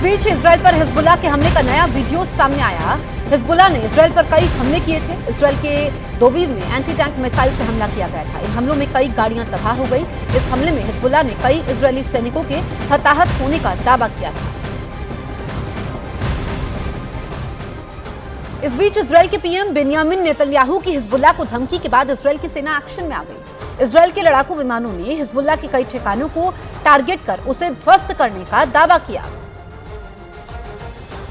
बीच Israel पर Hezbollah के हमले का नया वीडियो सामने आया। हिजबुल्लाह ने इजराइल पर कई हमले किए थे। इजराइल के दोवीव में एंटी टैंक मिसाइल से हमला किया गया था। इन हमलों में कई गाड़ियां तबाह हो गई। इस हमले में हिजबुल्लाह ने कई इजरायली सैनिकों के हताहत होने का दावा किया था। इस बीच इजराइल के पीएम बेंयामिन नेतन्याहू की हिजबुल्लाह को धमकी के बाद इजराइल की सेना एक्शन में आ गई। इजराइल के लड़ाकू विमानों ने हिजबुल्लाह के कई ठिकानों को टारगेट कर उसे ध्वस्त करने का दावा किया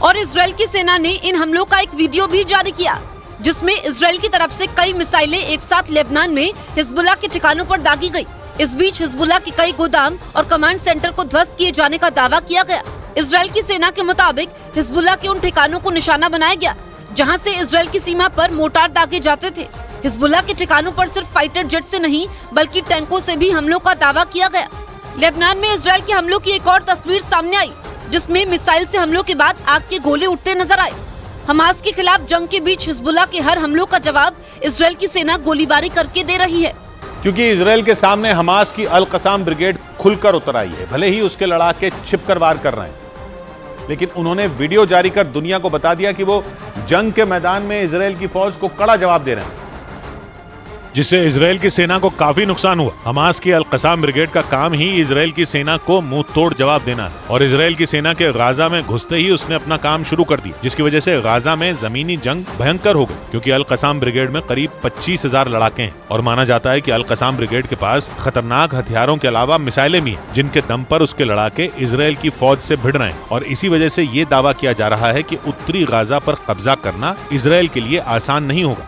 और इजराइल की सेना ने इन हमलों का एक वीडियो भी जारी किया, जिसमें इजराइल की तरफ से कई मिसाइलें एक साथ लेबनान में हिजबुल्लाह के ठिकानों पर दागी गई। इस बीच हिजबुल्लाह के कई गोदाम और कमांड सेंटर को ध्वस्त किए जाने का दावा किया गया। इजराइल की सेना के मुताबिक हिजबुल्लाह के उन ठिकानों को निशाना बनाया गया जहां से इजराइल की सीमा पर मोर्टार दागे जाते थे। हिजबुल्लाह के ठिकानों पर सिर्फ फाइटर जेट से नहीं बल्कि टैंकों से भी हमलों का दावा किया गया। लेबनान में इजराइल के हमलों की एक और तस्वीर सामने आई, जिसमें मिसाइल से हमलों के बाद आग के गोले उठते नजर आए। हमास के खिलाफ जंग के बीच हिजबुल्लाह के हर हमलों का जवाब इजराइल की सेना गोलीबारी करके दे रही है। क्योंकि इजराइल के सामने हमास की अल कसाम ब्रिगेड खुलकर उतर आई है। भले ही उसके लड़ाके छिपकर वार कर रहे हैं, लेकिन उन्होंने वीडियो जारी कर दुनिया को बता दिया कि वो जंग के मैदान में इजराइल की फौज को कड़ा जवाब दे रहे हैं, जिससे इजराइल की सेना को काफी नुकसान हुआ। हमास की अल कसाम ब्रिगेड का काम ही इजराइल की सेना को मुंह तोड़ जवाब देना है और इजराइल की सेना के गाजा में घुसते ही उसने अपना काम शुरू कर दिया, जिसकी वजह से गाजा में जमीनी जंग भयंकर हो गई। क्योंकि अल कसाम ब्रिगेड में करीब 25,000 लड़ाके हैं और माना जाता है कि अल कसाम ब्रिगेड के पास खतरनाक हथियारों के अलावा मिसाइलें भी हैं, जिनके दम पर उसके लड़ाके इजराइल की फौज से भिड़ रहे हैं। और इसी वजह से ये दावा किया जा रहा है कि उत्तरी गाजा पर कब्जा करना इजराइल के लिए आसान नहीं होगा।